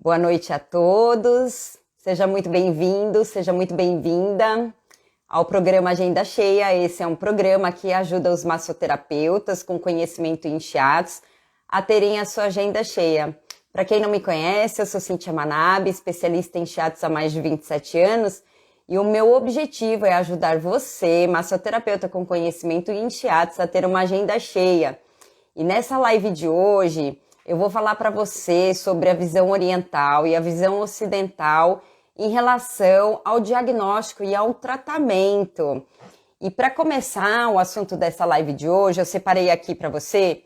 Boa noite a todos, seja muito bem-vindo, seja muito bem-vinda ao programa Agenda Cheia. Esse é um programa que ajuda os massoterapeutas com conhecimento em Shiatsu a terem a sua agenda cheia. Para quem não me conhece, eu sou Cíntia Manabe, especialista em Shiatsu há mais de 27 anos, e o meu objetivo é ajudar você, massoterapeuta com conhecimento em Shiatsu, a ter uma agenda cheia. E nessa live de hoje, eu vou falar para você sobre a visão oriental e a visão ocidental em relação ao diagnóstico e ao tratamento. E para começar o assunto dessa live de hoje, eu separei aqui para você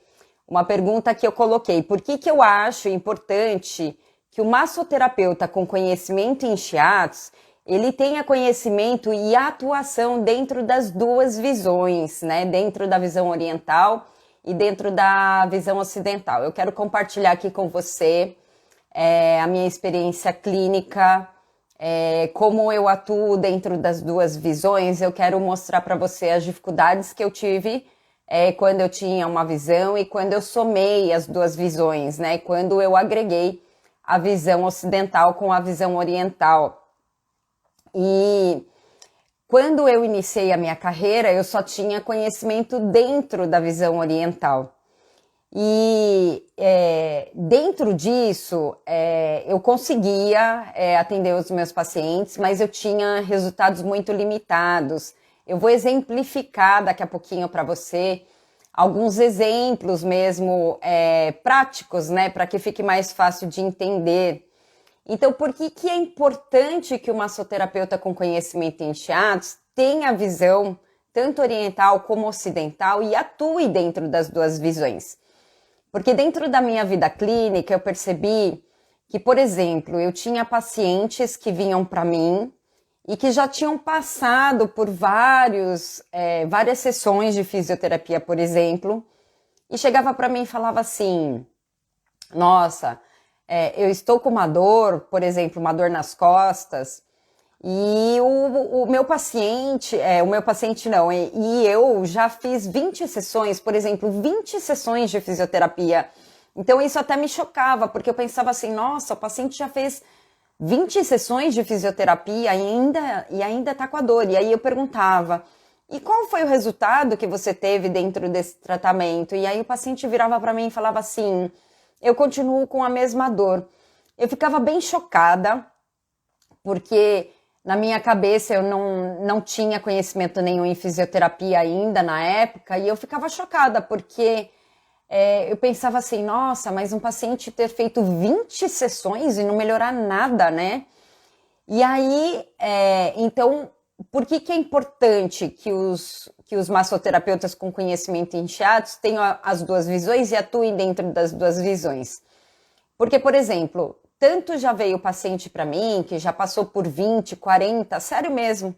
uma pergunta que eu coloquei. Por que eu acho importante que o massoterapeuta com conhecimento em Shiatsu, ele tenha conhecimento e atuação dentro das duas visões, né? Dentro da visão oriental e dentro da visão ocidental. Eu quero compartilhar aqui com você a minha experiência clínica, como eu atuo dentro das duas visões. Eu quero mostrar para você as dificuldades que eu tive quando eu tinha uma visão e quando eu somei as duas visões, né? Quando eu agreguei a visão ocidental com a visão oriental. E quando eu iniciei a minha carreira, eu só tinha conhecimento dentro da visão oriental. E dentro disso, eu conseguia atender os meus pacientes, mas eu tinha resultados muito limitados. Eu vou exemplificar daqui a pouquinho para você alguns exemplos mesmo práticos, né, para que fique mais fácil de entender. Então, por que é importante que o massoterapeuta com conhecimento em Shiatsu tenha a visão tanto oriental como ocidental e atue dentro das duas visões? Porque dentro da minha vida clínica eu percebi que, por exemplo, eu tinha pacientes que vinham para mim e que já tinham passado por várias sessões de fisioterapia, por exemplo, e chegava para mim e falava assim: nossa, eu estou com uma dor, por exemplo, uma dor nas costas, e o meu paciente, e eu já fiz 20 sessões, por exemplo, 20 sessões de fisioterapia. Então isso até me chocava, porque eu pensava assim: nossa, o paciente já fez 20 sessões de fisioterapia e ainda está com a dor. E aí eu perguntava: e qual foi o resultado que você teve dentro desse tratamento? E aí o paciente virava para mim e falava assim: eu continuo com a mesma dor. Eu ficava bem chocada, porque na minha cabeça eu não tinha conhecimento nenhum em fisioterapia ainda na época, e eu ficava chocada, porque eu pensava assim: nossa, mas um paciente ter feito 20 sessões e não melhorar nada, né? E aí, então, por que é importante que os massoterapeutas com conhecimento em Shiatsu tenham as duas visões e atuem dentro das duas visões? Porque, por exemplo, tanto já veio paciente para mim que já passou por 20, 40, sério mesmo.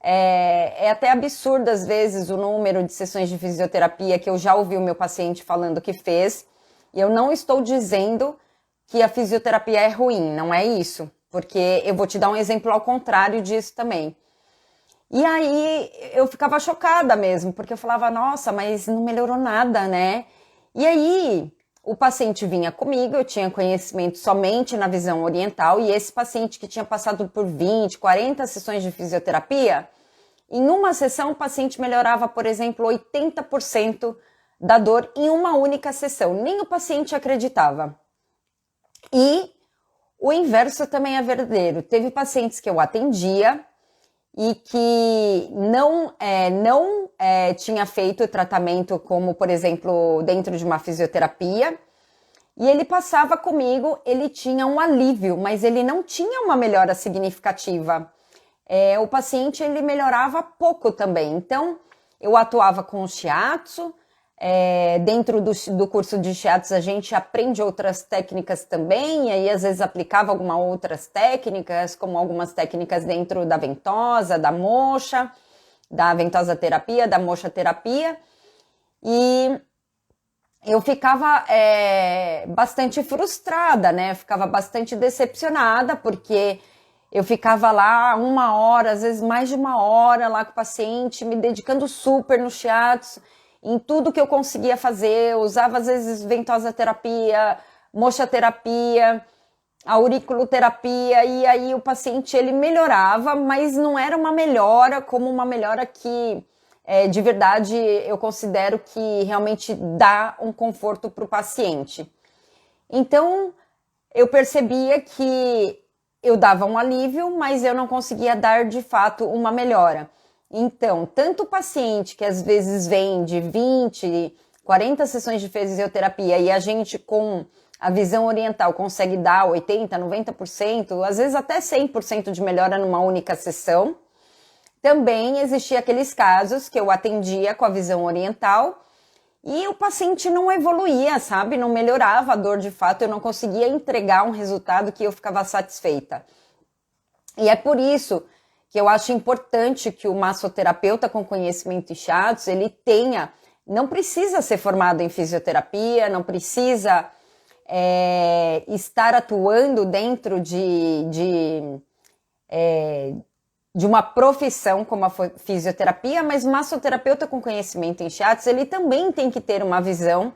É até absurdo, às vezes, o número de sessões de fisioterapia que eu já ouvi o meu paciente falando que fez. E eu não estou dizendo que a fisioterapia é ruim, não é isso. Porque eu vou te dar um exemplo ao contrário disso também. E aí eu ficava chocada mesmo, porque eu falava: nossa, mas não melhorou nada, né? E aí o paciente vinha comigo, eu tinha conhecimento somente na visão oriental, e esse paciente que tinha passado por 20, 40 sessões de fisioterapia, em uma sessão o paciente melhorava, por exemplo, 80% da dor em uma única sessão. Nem o paciente acreditava. E o inverso também é verdadeiro. Teve pacientes que eu atendia e que não tinha feito o tratamento como, por exemplo, dentro de uma fisioterapia, e ele passava comigo, ele tinha um alívio, mas ele não tinha uma melhora significativa. O paciente, ele melhorava pouco também. Então, eu atuava com o Shiatsu. Dentro do curso de Shiatsu a gente aprende outras técnicas também, e aí às vezes aplicava algumas outras técnicas, como algumas técnicas dentro da ventosa, da moxa, da ventosa terapia, da moxa terapia, e eu ficava bastante frustrada, né? Eu ficava bastante decepcionada, porque eu ficava lá 1 hora, às vezes mais de 1 hora lá com o paciente, me dedicando super no Shiatsu, em tudo que eu conseguia fazer. Eu usava às vezes ventosa terapia, moxa terapia, a auriculoterapia, e aí o paciente ele melhorava, mas não era uma melhora como uma melhora que de verdade eu considero que realmente dá um conforto para o paciente. Então eu percebia que eu dava um alívio, mas eu não conseguia dar de fato uma melhora. Então, tanto o paciente que às vezes vem de 20, 40 sessões de fisioterapia e a gente com a visão oriental consegue dar 80%, 90%, às vezes até 100% de melhora numa única sessão. Também existia aqueles casos que eu atendia com a visão oriental e o paciente não evoluía, sabe? Não melhorava a dor de fato, eu não conseguia entregar um resultado que eu ficava satisfeita. E é por isso que eu acho importante que o massoterapeuta com conhecimento em shiatsu, ele tenha, não precisa ser formado em fisioterapia, não precisa estar atuando dentro de uma profissão como a fisioterapia, mas o massoterapeuta com conhecimento em shiatsu, ele também tem que ter uma visão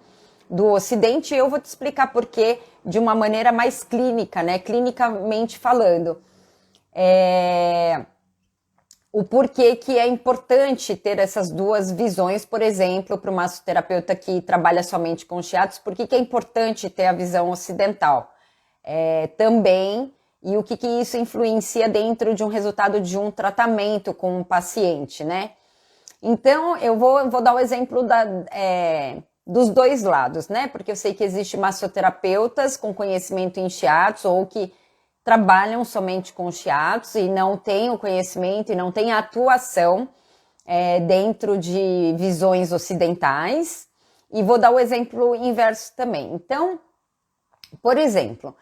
do Ocidente, e eu vou te explicar por quê de uma maneira mais clínica, né? Clinicamente falando. O porquê que é importante ter essas duas visões, por exemplo, para o massoterapeuta que trabalha somente com shiatsu, por que é importante ter a visão ocidental também, e o que isso influencia dentro de um resultado de um tratamento com um paciente, né? Então, eu vou dar o exemplo dos dois lados, né? Porque eu sei que existe massoterapeutas com conhecimento em shiatsu ou que trabalham somente com shiatsu e não têm o conhecimento e não têm a atuação dentro de visões ocidentais. E vou dar o exemplo inverso também. Então, por exemplo,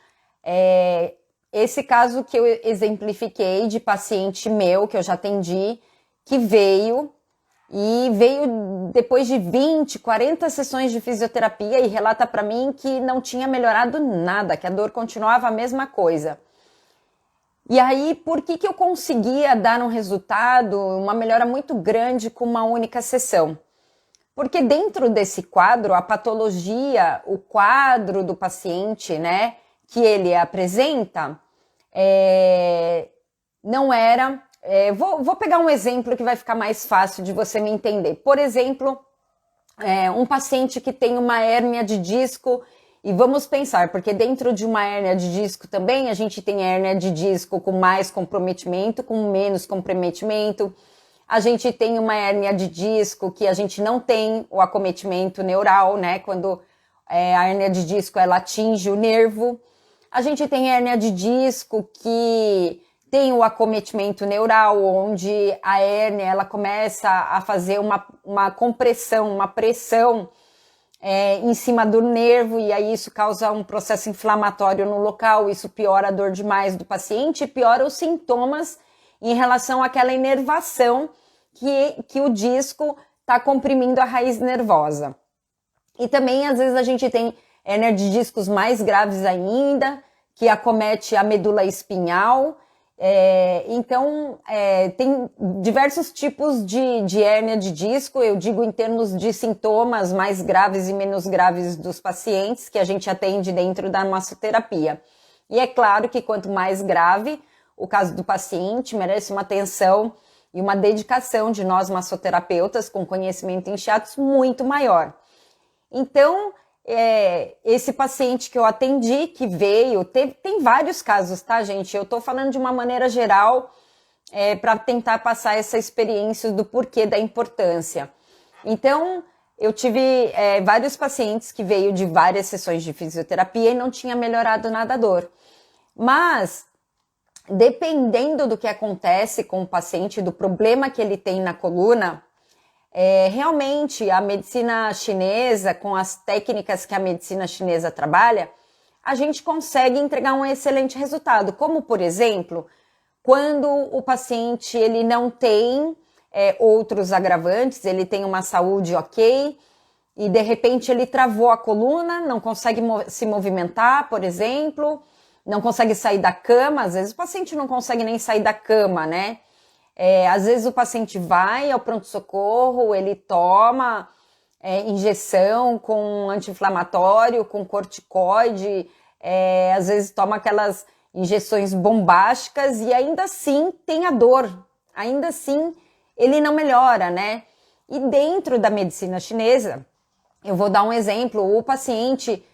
esse caso que eu exemplifiquei de paciente meu, que eu já atendi, que veio depois de 20, 40 sessões de fisioterapia e relata para mim que não tinha melhorado nada, que a dor continuava a mesma coisa. E aí, por que eu conseguia dar um resultado, uma melhora muito grande com uma única sessão? Porque dentro desse quadro, a patologia, o quadro do paciente, né, que ele apresenta, não era... vou pegar um exemplo que vai ficar mais fácil de você me entender. Por exemplo, um paciente que tem uma hérnia de disco, e vamos pensar, porque dentro de uma hérnia de disco também, a gente tem hérnia de disco com mais comprometimento, com menos comprometimento. A gente tem uma hérnia de disco que a gente não tem o acometimento neural, né? Quando a hérnia de disco ela atinge o nervo. A gente tem hérnia de disco que tem o acometimento neural, onde a hérnia ela começa a fazer uma compressão, uma pressão em cima do nervo, e aí isso causa um processo inflamatório no local, isso piora a dor demais do paciente e piora os sintomas em relação àquela inervação que o disco está comprimindo a raiz nervosa. E também, às vezes, a gente tem hérnia de discos mais graves ainda, que acomete a medula espinhal. Então, tem diversos tipos de hérnia de disco, eu digo em termos de sintomas mais graves e menos graves dos pacientes que a gente atende dentro da massoterapia. E é claro que quanto mais grave o caso do paciente, merece uma atenção e uma dedicação de nós massoterapeutas com conhecimento em shiatsu muito maior. Então, esse paciente que eu atendi, que veio, tem vários casos, tá, gente? Eu tô falando de uma maneira geral para tentar passar essa experiência do porquê da importância. Então, eu tive vários pacientes que veio de várias sessões de fisioterapia e não tinha melhorado nada a dor. Mas, dependendo do que acontece com o paciente, do problema que ele tem na coluna, realmente a medicina chinesa, com as técnicas que a medicina chinesa trabalha, a gente consegue entregar um excelente resultado. Como, por exemplo, quando o paciente ele não tem outros agravantes, ele tem uma saúde ok, e de repente ele travou a coluna, não consegue se movimentar, por exemplo, não consegue sair da cama. Às vezes o paciente não consegue nem sair da cama, né? Às vezes o paciente vai ao pronto-socorro, ele toma injeção com anti-inflamatório, com corticoide, às vezes toma aquelas injeções bombásticas e ainda assim tem a dor, ainda assim ele não melhora, né? E dentro da medicina chinesa, eu vou dar um exemplo, o paciente,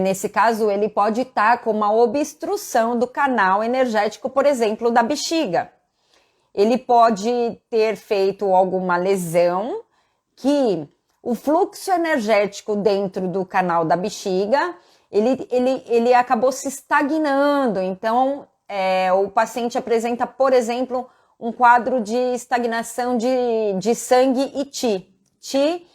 nesse caso, ele pode estar com uma obstrução do canal energético, por exemplo, da bexiga. Ele pode ter feito alguma lesão que o fluxo energético dentro do canal da bexiga, ele acabou se estagnando. Então, o paciente apresenta, por exemplo, um quadro de estagnação de sangue e qi. Qi,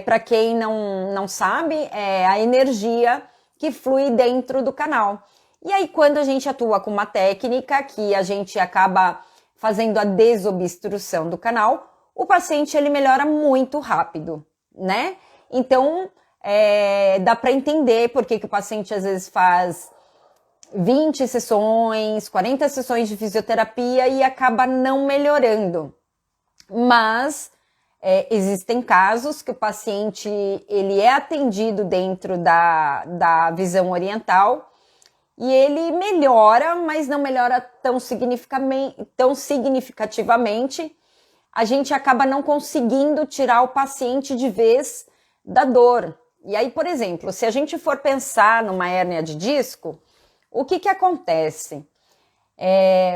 para quem não sabe, é a energia que flui dentro do canal. E aí, quando a gente atua com uma técnica que a gente acaba fazendo a desobstrução do canal, o paciente ele melhora muito rápido, né? Então, dá para entender por que o paciente às vezes faz 20 sessões, 40 sessões de fisioterapia e acaba não melhorando. Mas existem casos que o paciente ele é atendido dentro da visão oriental e ele melhora, mas não melhora tão significativamente. A gente acaba não conseguindo tirar o paciente de vez da dor. E aí, por exemplo, se a gente for pensar numa hérnia de disco, o que acontece?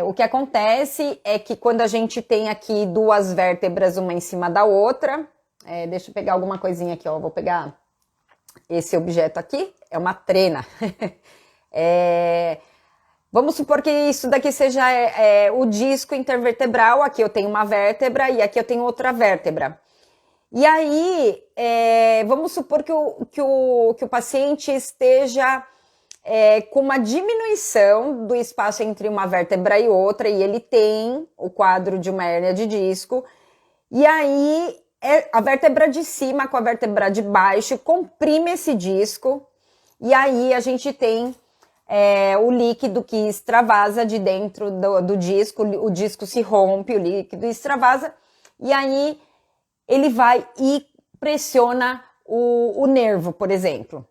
O que acontece é que quando a gente tem aqui duas vértebras uma em cima da outra, deixa eu pegar alguma coisinha aqui, ó, vou pegar esse objeto aqui, é uma trena. Vamos supor que isso daqui seja o disco intervertebral, aqui eu tenho uma vértebra e aqui eu tenho outra vértebra. E aí, vamos supor que o paciente esteja com uma diminuição do espaço entre uma vértebra e outra, e ele tem o quadro de uma hérnia de disco, e aí a vértebra de cima com a vértebra de baixo comprime esse disco, e aí a gente tem o líquido que extravasa de dentro do disco, o disco se rompe, o líquido extravasa, e aí ele vai e pressiona o nervo, por exemplo.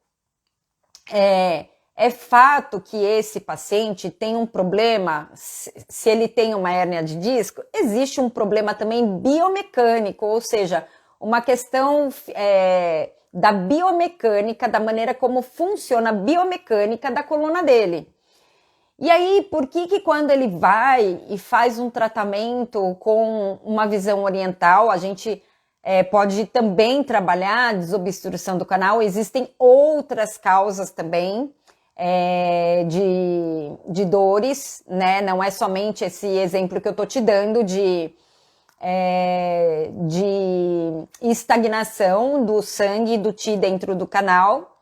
É fato que esse paciente tem um problema, se ele tem uma hérnia de disco, existe um problema também biomecânico, ou seja, uma questão da biomecânica, da maneira como funciona a biomecânica da coluna dele. E aí, por que quando ele vai e faz um tratamento com uma visão oriental, a gente pode também trabalhar a desobstrução do canal, existem outras causas também, de dores, né? Não é somente esse exemplo que eu tô te dando de estagnação do sangue e do qi dentro do canal.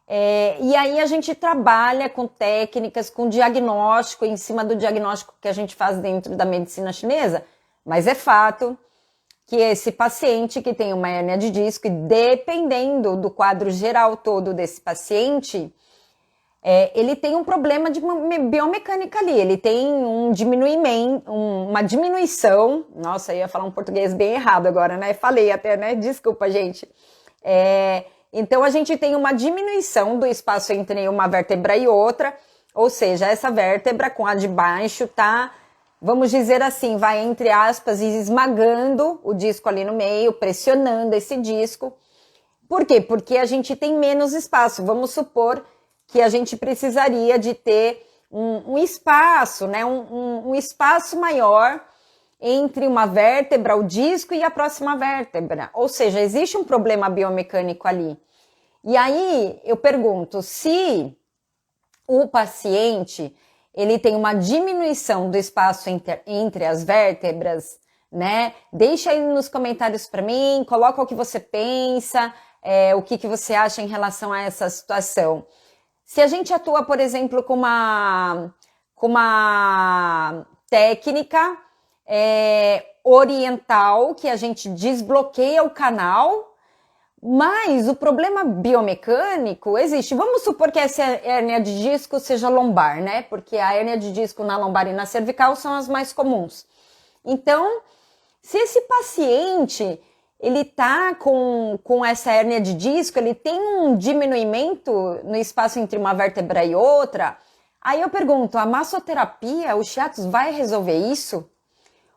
E aí a gente trabalha com técnicas, com diagnóstico, em cima do diagnóstico que a gente faz dentro da medicina chinesa, mas é fato que esse paciente que tem uma hérnia de disco, e dependendo do quadro geral todo desse paciente, ele tem um problema de biomecânica ali, ele tem uma diminuição, nossa, eu ia falar um português bem errado agora, né? Falei até, né? Desculpa, gente. Então, a gente tem uma diminuição do espaço entre uma vértebra e outra, ou seja, essa vértebra com a de baixo tá, vamos dizer assim, vai entre aspas, esmagando o disco ali no meio, pressionando esse disco. Por quê? Porque a gente tem menos espaço. Vamos supor que a gente precisaria de ter um espaço, né? Um espaço maior entre uma vértebra, o disco e a próxima vértebra. Ou seja, existe um problema biomecânico ali. E aí eu pergunto, se o paciente ele tem uma diminuição do espaço entre as vértebras, né? Deixa aí nos comentários para mim, coloca o que você pensa, o que você acha em relação a essa situação. Se a gente atua, por exemplo, com uma técnica oriental, que a gente desbloqueia o canal, mas o problema biomecânico existe. Vamos supor que essa hérnia de disco seja lombar, né? Porque a hérnia de disco na lombar e na cervical são as mais comuns. Então, se esse paciente ele tá com essa hérnia de disco, ele tem um diminuimento no espaço entre uma vértebra e outra. Aí eu pergunto, a massoterapia, o shiatsu vai resolver isso?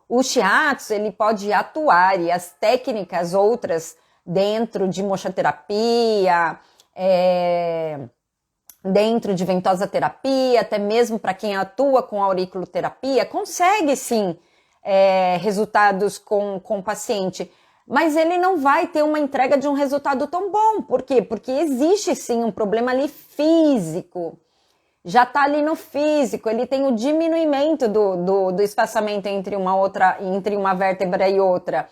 O shiatsu, ele pode atuar, e as técnicas outras dentro de mochoterapia, dentro de ventosa terapia, até mesmo para quem atua com auriculoterapia, consegue sim resultados com o paciente, mas ele não vai ter uma entrega de um resultado tão bom. Por quê? Porque existe sim um problema ali físico, já está ali no físico, ele tem o diminuimento do espaçamento entre uma vértebra e outra.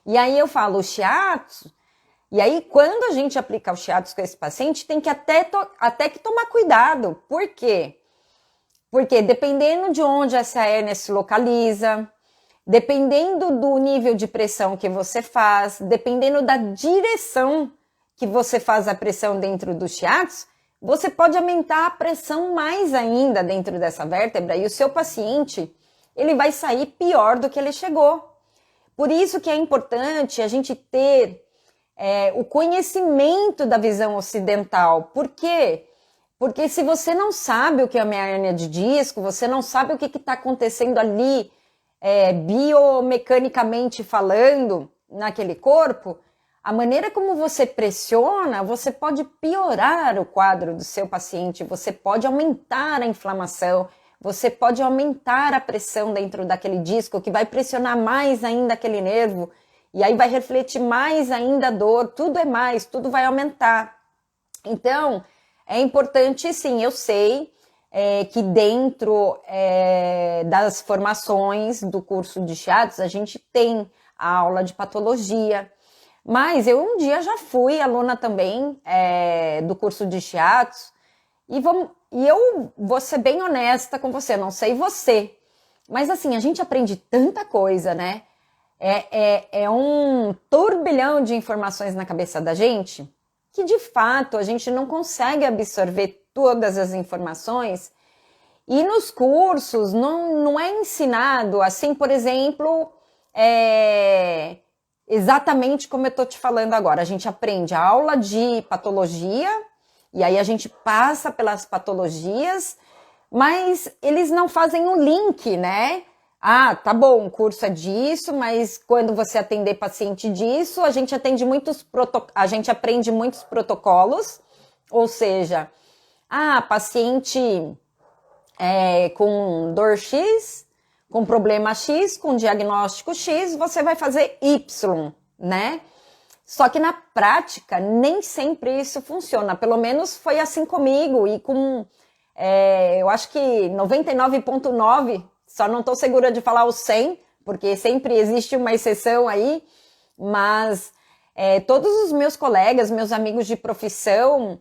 E aí eu falo, o shiatsu, e aí quando a gente aplica o shiatsu com esse paciente, tem que até que tomar cuidado. Por quê? Porque dependendo de onde essa hérnia se localiza, dependendo do nível de pressão que você faz, dependendo da direção que você faz a pressão dentro do shiatsu, você pode aumentar a pressão mais ainda dentro dessa vértebra e o seu paciente, ele vai sair pior do que ele chegou. Por isso que é importante a gente ter o conhecimento da visão ocidental. Por quê? Porque se você não sabe o que é uma hérnia de disco, você não sabe o que está acontecendo ali, biomecanicamente falando, naquele corpo, a maneira como você pressiona, você pode piorar o quadro do seu paciente, você pode aumentar a inflamação, você pode aumentar a pressão dentro daquele disco, que vai pressionar mais ainda aquele nervo, e aí vai refletir mais ainda a dor, tudo é mais, tudo vai aumentar. Então, é importante sim, eu sei que dentro das formações do curso de shiatsu, a gente tem a aula de patologia, mas eu um dia já fui aluna também do curso de shiatsu e eu vou ser bem honesta com você, não sei você, mas assim, a gente aprende tanta coisa, né? É um turbilhão de informações na cabeça da gente que de fato a gente não consegue absorver todas as informações e nos cursos não é ensinado assim, por exemplo, exatamente como eu estou te falando agora. A gente aprende a aula de patologia, e aí a gente passa pelas patologias, mas eles não fazem um link, né? Ah, tá bom, o curso é disso, mas quando você atender paciente disso, a gente aprende muitos protocolos, ou seja, paciente com dor X, com problema X, com diagnóstico X, você vai fazer Y, né? Só que na prática, nem sempre isso funciona. Pelo menos foi assim comigo e com, eu acho que 99,9, só não estou segura de falar o 100, porque sempre existe uma exceção aí, mas todos os meus colegas, meus amigos de profissão,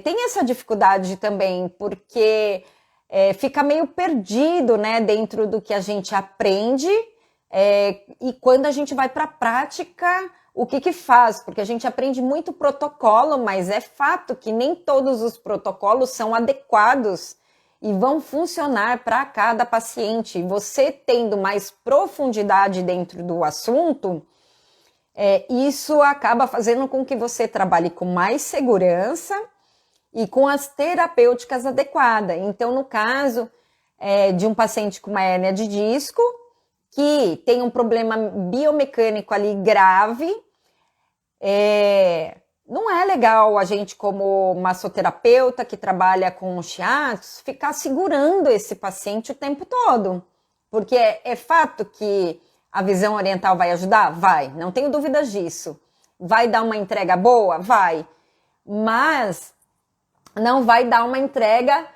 têm essa dificuldade também, porque fica meio perdido, né, dentro do que a gente aprende, e quando a gente vai para a prática, o que faz? Porque a gente aprende muito protocolo, mas é fato que nem todos os protocolos são adequados e vão funcionar para cada paciente. Você tendo mais profundidade dentro do assunto, isso acaba fazendo com que você trabalhe com mais segurança e com as terapêuticas adequadas. Então, no caso de um paciente com uma hérnia de disco, que tem um problema biomecânico ali grave, não é legal a gente, como massoterapeuta que trabalha com o shiatsu, ficar segurando esse paciente o tempo todo. Porque é fato que a visão oriental vai ajudar? Vai, não tenho dúvidas disso. Vai dar uma entrega boa? Vai. Mas não vai dar uma entrega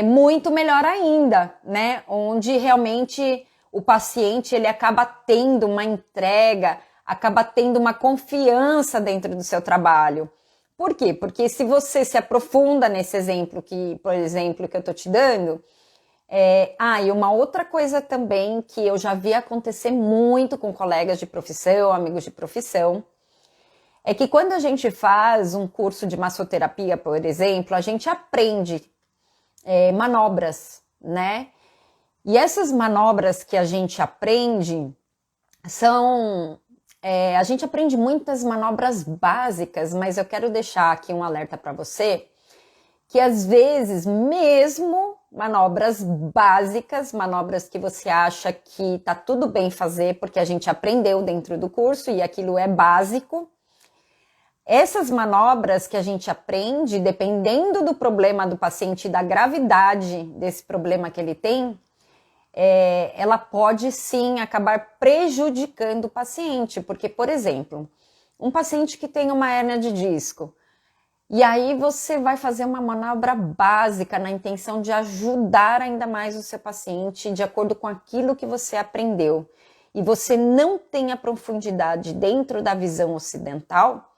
muito melhor ainda, né? Onde realmente o paciente ele acaba tendo uma entrega, acaba tendo uma confiança dentro do seu trabalho. Por quê? Porque se você se aprofunda nesse exemplo por exemplo, que eu estou te dando, e uma outra coisa também que eu já vi acontecer muito com colegas de profissão, amigos de profissão, é que quando a gente faz um curso de massoterapia, por exemplo, a gente aprende manobras, né? E essas manobras que a gente aprende são A gente aprende muitas manobras básicas, mas eu quero deixar aqui um alerta para você, que às vezes mesmo manobras básicas, manobras que você acha que tá tudo bem fazer, porque a gente aprendeu dentro do curso e aquilo é básico, essas manobras que a gente aprende, dependendo do problema do paciente e da gravidade desse problema que ele tem, ela pode sim acabar prejudicando o paciente, porque, por exemplo, um paciente que tem uma hérnia de disco, e aí você vai fazer uma manobra básica na intenção de ajudar ainda mais o seu paciente de acordo com aquilo que você aprendeu, e você não tem a profundidade dentro da visão ocidental,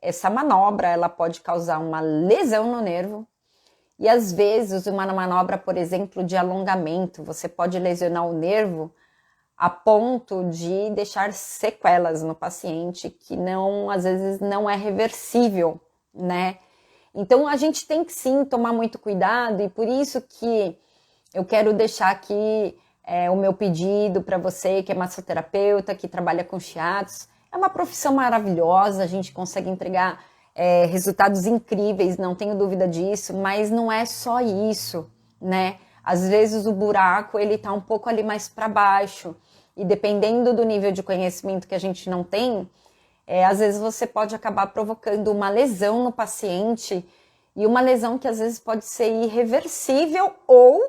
essa manobra ela pode causar uma lesão no nervo, e às vezes uma manobra, por exemplo, de alongamento, você pode lesionar o nervo a ponto de deixar sequelas no paciente, que não, às vezes não é reversível, né? Então a gente tem que sim tomar muito cuidado, e por isso que eu quero deixar aqui o meu pedido para você que é massoterapeuta, que trabalha com shiatsu. É uma profissão maravilhosa, a gente consegue entregar resultados incríveis, não tenho dúvida disso, mas não é só isso, né? Às vezes o buraco ele tá um pouco ali mais para baixo, e dependendo do nível de conhecimento que a gente não tem, às vezes você pode acabar provocando uma lesão no paciente, e uma lesão que às vezes pode ser irreversível ou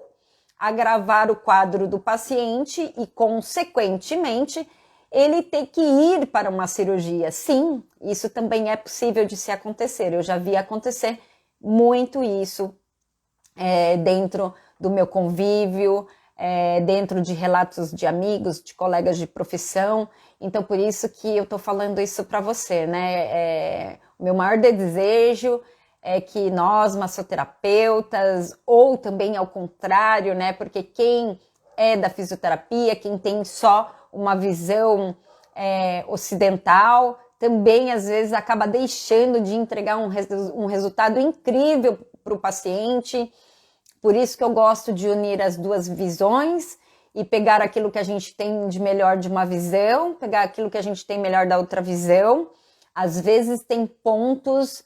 agravar o quadro do paciente e, consequentemente, ele ter que ir para uma cirurgia. Sim, isso também é possível de se acontecer. Eu já vi acontecer muito isso dentro do meu convívio, dentro de relatos de amigos, de colegas de profissão. Então, por isso que eu tô falando isso para você, né? O meu maior desejo é que nós, massoterapeutas, ou também ao contrário, né? Porque quem é da fisioterapia, quem tem só uma visão ocidental, também às vezes acaba deixando de entregar um resultado incrível para o paciente. Por isso que eu gosto de unir as duas visões e pegar aquilo que a gente tem de melhor de uma visão, pegar aquilo que a gente tem melhor da outra visão. Às vezes tem pontos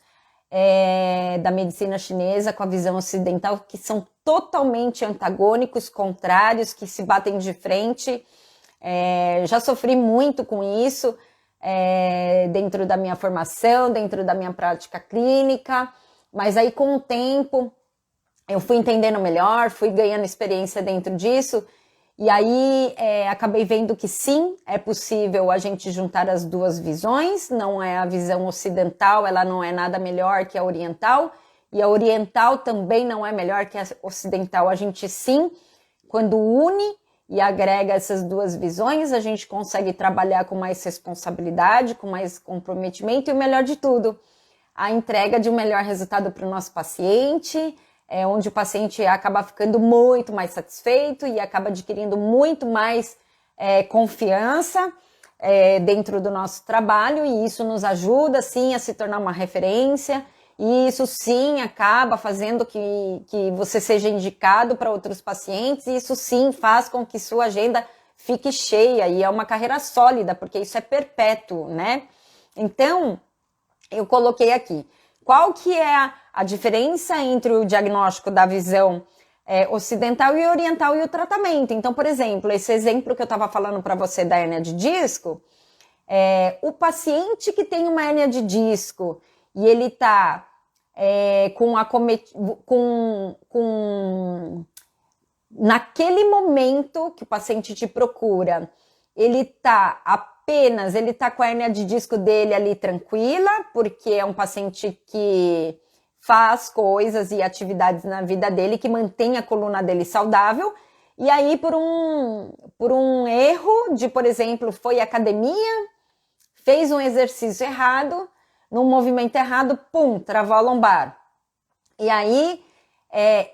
da medicina chinesa com a visão ocidental que são totalmente antagônicos, contrários, que se batem de frente. Já sofri muito com isso dentro da minha formação, dentro da minha prática clínica, mas aí com o tempo eu fui entendendo melhor, fui ganhando experiência dentro disso, e aí acabei vendo que sim, é possível a gente juntar as duas visões, não é a visão ocidental, ela não é nada melhor que a oriental, e a oriental também não é melhor que a ocidental. A gente sim, quando une e agrega essas duas visões, a gente consegue trabalhar com mais responsabilidade, com mais comprometimento, e o melhor de tudo, a entrega de um melhor resultado para o nosso paciente, onde o paciente acaba ficando muito mais satisfeito e acaba adquirindo muito mais confiança dentro do nosso trabalho, e isso nos ajuda sim a se tornar uma referência, e isso sim acaba fazendo que você seja indicado para outros pacientes, e isso sim faz com que sua agenda fique cheia, e é uma carreira sólida, porque isso é perpétuo, né? Então, eu coloquei aqui, qual que é a diferença entre o diagnóstico da visão ocidental e oriental e o tratamento? Então, por exemplo, esse exemplo que eu estava falando para você da hérnia de disco, o paciente que tem uma hérnia de disco e ele está naquele momento que o paciente te procura, ele está com a hérnia de disco dele ali tranquila, porque é um paciente que faz coisas e atividades na vida dele que mantém a coluna dele saudável, e aí por um erro de, por exemplo, foi à academia, fez um exercício errado, num movimento errado, pum, travou a lombar. E aí,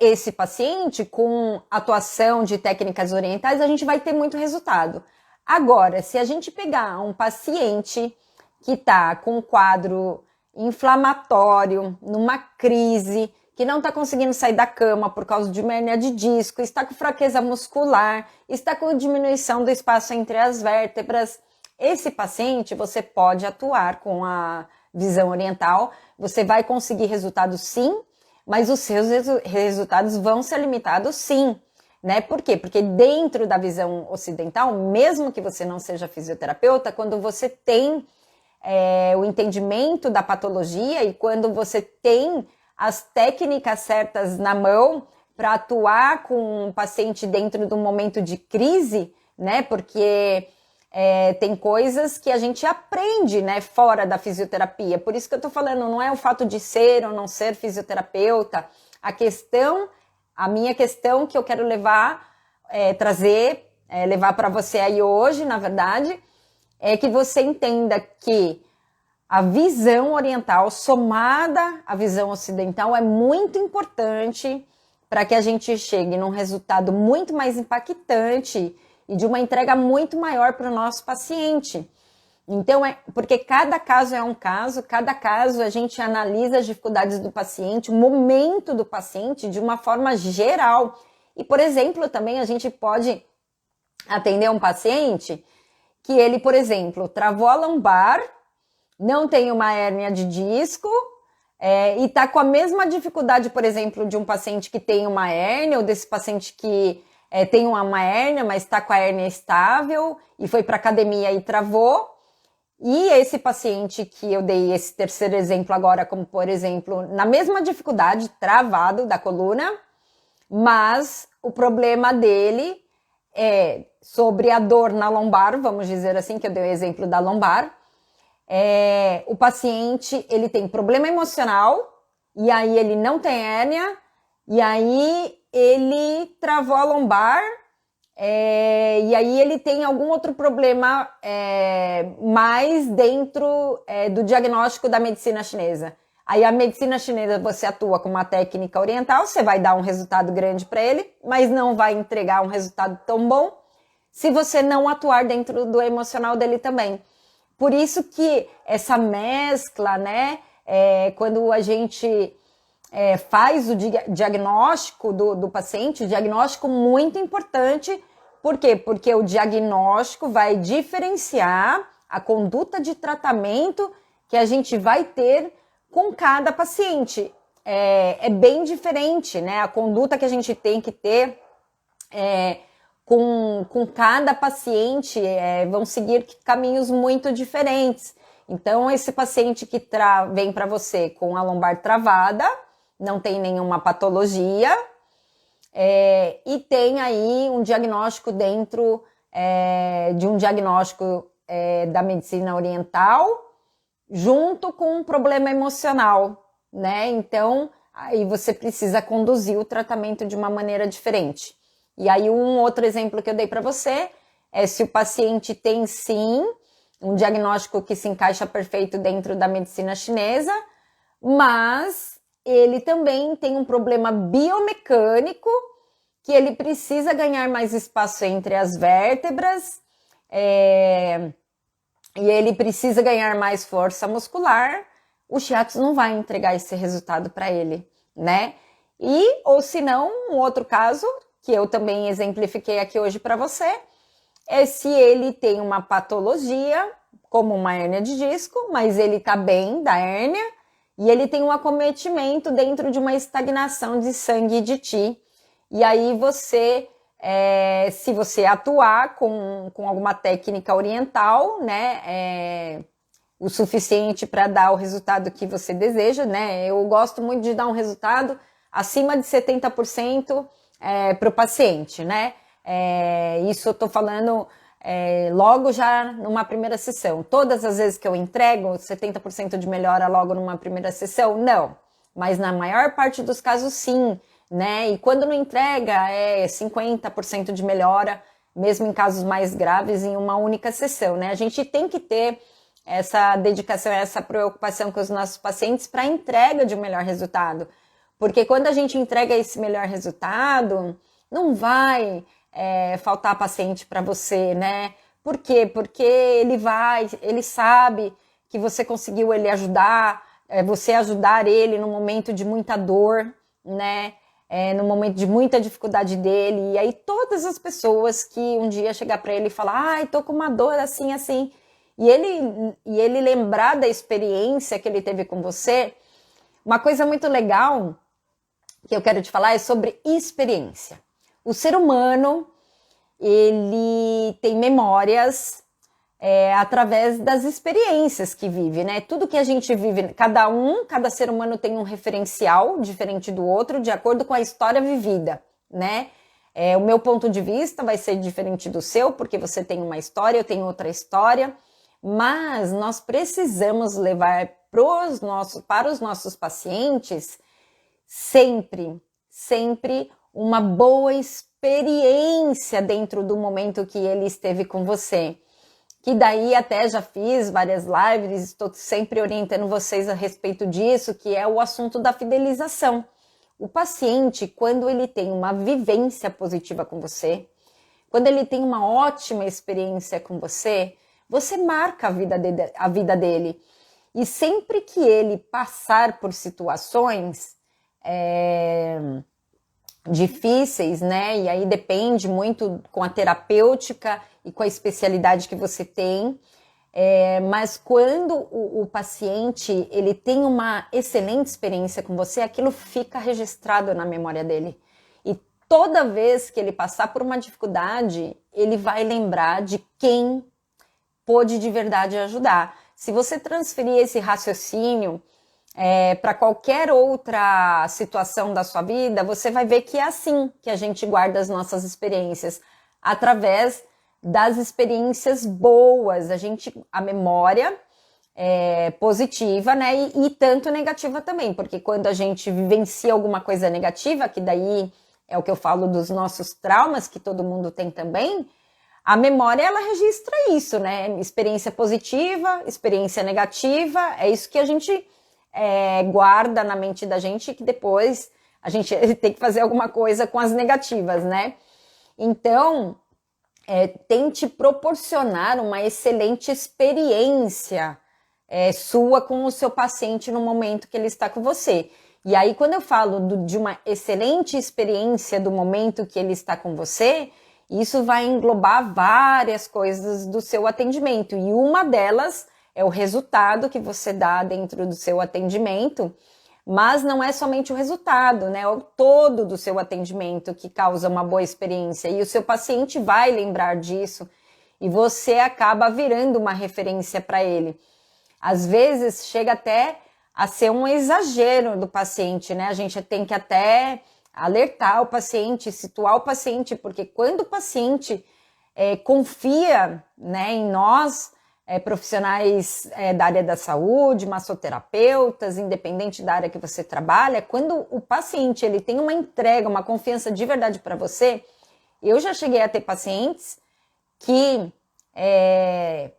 esse paciente, com atuação de técnicas orientais, a gente vai ter muito resultado. Agora, se a gente pegar um paciente que está com um quadro inflamatório, numa crise, que não está conseguindo sair da cama por causa de uma hérnia de disco, está com fraqueza muscular, está com diminuição do espaço entre as vértebras, esse paciente você pode atuar com a visão oriental, você vai conseguir resultados sim, mas os seus resultados vão ser limitados sim, né? Por quê? Porque dentro da visão ocidental, mesmo que você não seja fisioterapeuta, quando você tem o entendimento da patologia e quando você tem as técnicas certas na mão para atuar com um paciente dentro de um momento de crise, né? Porque tem coisas que a gente aprende, né, fora da fisioterapia. Por isso que eu tô falando, não é o fato de ser ou não ser fisioterapeuta. A minha questão que eu quero levar, levar para você aí hoje, na verdade, é que você entenda que a visão oriental somada à visão ocidental é muito importante para que a gente chegue num resultado muito mais impactante e de uma entrega muito maior para o nosso paciente. Então, porque cada caso é um caso, cada caso a gente analisa as dificuldades do paciente, o momento do paciente de uma forma geral. E, por exemplo, também a gente pode atender um paciente que ele, por exemplo, travou a lombar, não tem uma hérnia de disco, e está com a mesma dificuldade, por exemplo, de um paciente que tem uma hérnia, ou desse paciente que tem uma hérnia, mas está com a hérnia estável, e foi para academia e travou. E esse paciente que eu dei esse terceiro exemplo agora, como por exemplo, na mesma dificuldade, travado da coluna, mas o problema dele é sobre a dor na lombar, vamos dizer assim, que eu dei o exemplo da lombar. O paciente, ele tem problema emocional, e aí ele não tem hérnia, e aí ele travou a lombar, e aí ele tem algum outro problema mais dentro do diagnóstico da medicina chinesa. Aí a medicina chinesa, você atua com uma técnica oriental, você vai dar um resultado grande para ele, mas não vai entregar um resultado tão bom se você não atuar dentro do emocional dele também. Por isso que essa mescla, né, quando a gente faz o diagnóstico do paciente, diagnóstico muito importante. Por quê? Porque o diagnóstico vai diferenciar a conduta de tratamento que a gente vai ter com cada paciente. É bem diferente, né? A conduta que a gente tem que ter com cada paciente vão seguir caminhos muito diferentes. Então, esse paciente que vem para você com a lombar travada, não tem nenhuma patologia, e tem aí um diagnóstico dentro de um diagnóstico da medicina oriental, junto com um problema emocional, né? Então, aí você precisa conduzir o tratamento de uma maneira diferente. E aí, um outro exemplo que eu dei para você é se o paciente tem, sim, um diagnóstico que se encaixa perfeito dentro da medicina chinesa, mas ele também tem um problema biomecânico, que ele precisa ganhar mais espaço entre as vértebras, e ele precisa ganhar mais força muscular. O shiatsu não vai entregar esse resultado para ele, né? Ou se não, um outro caso, que eu também exemplifiquei aqui hoje para você, é se ele tem uma patologia, como uma hérnia de disco, mas ele está bem da hérnia, e ele tem um acometimento dentro de uma estagnação de sangue e de qi. E aí você, se você atuar com alguma técnica oriental, né, o suficiente para dar o resultado que você deseja, né? Eu gosto muito de dar um resultado acima de 70% para o paciente, né? Isso eu estou falando logo já numa primeira sessão. Todas as vezes que eu entrego 70% de melhora logo numa primeira sessão, não. Mas na maior parte dos casos, sim, né? E quando não entrega, 50% de melhora, mesmo em casos mais graves, em uma única sessão, né? A gente tem que ter essa dedicação, essa preocupação com os nossos pacientes para a entrega de um melhor resultado. Porque quando a gente entrega esse melhor resultado, não vai faltar paciente para você, né? Por quê? Porque ele sabe que você conseguiu ele ajudar, você ajudar ele no momento de muita dor, né? No momento de muita dificuldade dele. E aí todas as pessoas que um dia chegar para ele e falar, ai, tô com uma dor assim, assim, e ele lembrar da experiência que ele teve com você. Uma coisa muito legal que eu quero te falar é sobre experiência. O ser humano, ele tem memórias através das experiências que vive, né? Tudo que a gente vive, cada ser humano tem um referencial diferente do outro, de acordo com a história vivida, né? O meu ponto de vista vai ser diferente do seu, porque você tem uma história, eu tenho outra história, mas nós precisamos levar para os nossos pacientes sempre uma boa experiência dentro do momento que ele esteve com você. Que daí até já fiz várias lives, estou sempre orientando vocês a respeito disso, que é o assunto da fidelização. O paciente, quando ele tem uma vivência positiva com você, quando ele tem uma ótima experiência com você, você marca a vida dele. E sempre que ele passar por situações difíceis, né? E aí depende muito com a terapêutica e com a especialidade que você tem. Mas quando o paciente ele tem uma excelente experiência com você, aquilo fica registrado na memória dele. E toda vez que ele passar por uma dificuldade, ele vai lembrar de quem pôde de verdade ajudar. Se você transferir esse raciocínio para qualquer outra situação da sua vida, você vai ver que é assim que a gente guarda as nossas experiências, através das experiências boas, a memória positiva, né, e tanto negativa também, porque quando a gente vivencia alguma coisa negativa, que daí é o que eu falo dos nossos traumas, que todo mundo tem também, a memória, ela registra isso, né, experiência positiva, experiência negativa, é isso que a gente guarda na mente da gente, que depois a gente tem que fazer alguma coisa com as negativas, né, então tente proporcionar uma excelente experiência sua com o seu paciente no momento que ele está com você. E aí, quando eu falo de uma excelente experiência do momento que ele está com você, isso vai englobar várias coisas do seu atendimento. E uma delas é o resultado que você dá dentro do seu atendimento, mas não é somente o resultado, né? É o todo do seu atendimento que causa uma boa experiência. E o seu paciente vai lembrar disso e você acaba virando uma referência para ele. Às vezes chega até a ser um exagero do paciente, né? A gente tem que até alertar o paciente, situar o paciente, porque quando o paciente confia, né, em nós, profissionais da área da saúde, massoterapeutas, independente da área que você trabalha, quando o paciente ele tem uma entrega, uma confiança de verdade para você, eu já cheguei a ter pacientes que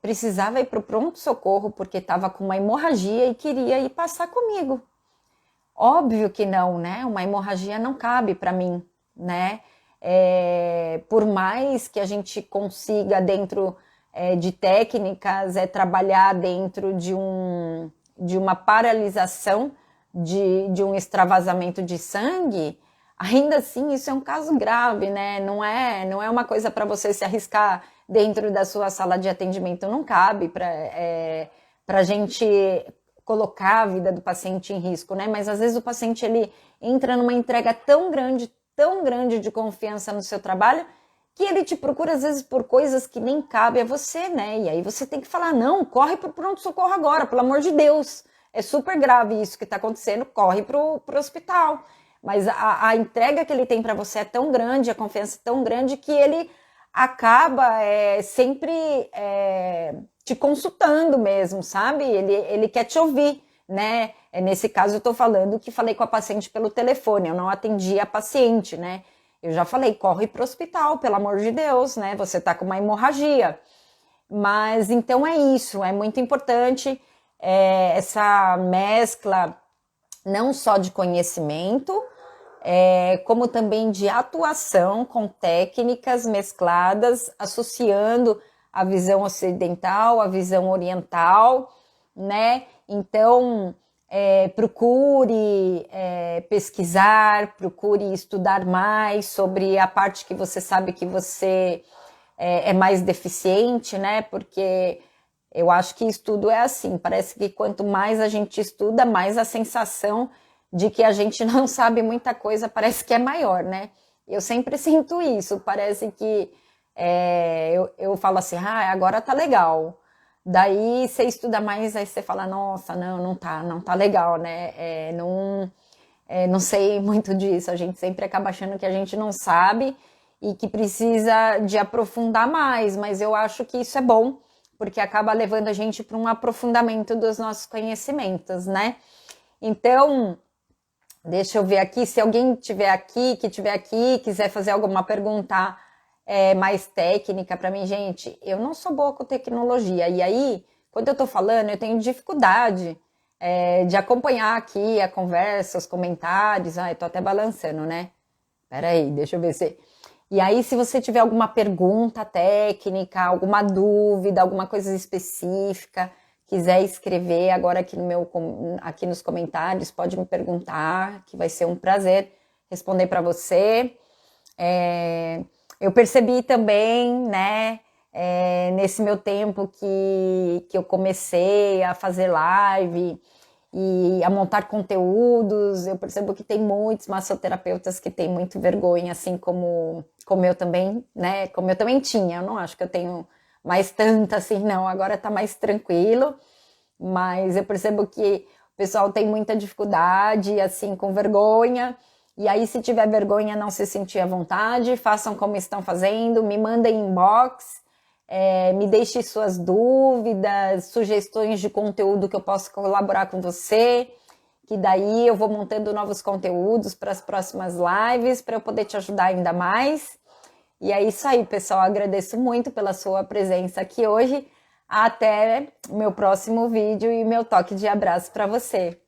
precisava ir para o pronto-socorro porque estava com uma hemorragia e queria ir passar comigo. Óbvio que não, né? Uma hemorragia não cabe para mim, né? Por mais que a gente consiga dentro de técnicas, trabalhar dentro de uma paralisação de um extravasamento de sangue, ainda assim isso é um caso grave, né? Não é uma coisa para você se arriscar dentro da sua sala de atendimento, não cabe para a gente colocar a vida do paciente em risco, né? Mas às vezes o paciente ele entra numa entrega tão grande de confiança no seu trabalho, que ele te procura às vezes por coisas que nem cabe a você, né? E aí você tem que falar, não, corre pro pronto-socorro agora, pelo amor de Deus. É super grave isso que está acontecendo, corre pro hospital. Mas a entrega que ele tem para você é tão grande, a confiança é tão grande, que ele acaba sempre te consultando mesmo, sabe? Ele quer te ouvir, né? Nesse caso eu estou falando que falei com a paciente pelo telefone, eu não atendi a paciente, né? Eu já falei, corre para o hospital, pelo amor de Deus, né? Você está com uma hemorragia. Mas então é isso, é muito importante essa mescla não só de conhecimento, como também de atuação com técnicas mescladas, associando a visão ocidental, a visão oriental, né? Então, procure pesquisar, procure estudar mais sobre a parte que você sabe que você é mais deficiente, né? Porque Eu acho que estudo é assim, parece que quanto mais a gente estuda, mais a sensação de que a gente não sabe muita coisa parece que é maior, né? Eu sempre sinto isso, parece que eu falo assim, agora tá legal. Daí você estuda mais, aí você fala, nossa, não tá legal, né? Não sei muito disso, a gente sempre acaba achando que a gente não sabe e que precisa de aprofundar mais, mas eu acho que isso é bom, porque acaba levando a gente para um aprofundamento dos nossos conhecimentos, né? Então, deixa eu ver aqui, se alguém tiver aqui, quiser fazer alguma pergunta mais técnica para mim, gente, eu não sou boa com tecnologia, e aí, quando eu tô falando, eu tenho dificuldade de acompanhar aqui a conversa, os comentários, eu tô até balançando, né? Peraí, deixa eu ver se... E aí, se você tiver alguma pergunta técnica, alguma dúvida, alguma coisa específica, quiser escrever agora aqui nos comentários, pode me perguntar, que vai ser um prazer responder para você. Eu percebi também, né, nesse meu tempo que eu comecei a fazer live e a montar conteúdos, eu percebo que tem muitos massoterapeutas que têm muito vergonha, assim como eu também, né? Como eu também tinha. Eu não acho que eu tenho mais tanta assim, não. Agora tá mais tranquilo, mas eu percebo que o pessoal tem muita dificuldade, assim, com vergonha. E aí, se tiver vergonha, não se sentir à vontade, façam como estão fazendo, me mandem inbox. Me deixe suas dúvidas, sugestões de conteúdo que eu possa colaborar com você, que daí eu vou montando novos conteúdos para as próximas lives, para eu poder te ajudar ainda mais. E é isso aí, pessoal. Agradeço muito pela sua presença aqui hoje. Até meu próximo vídeo e meu toque de abraço para você.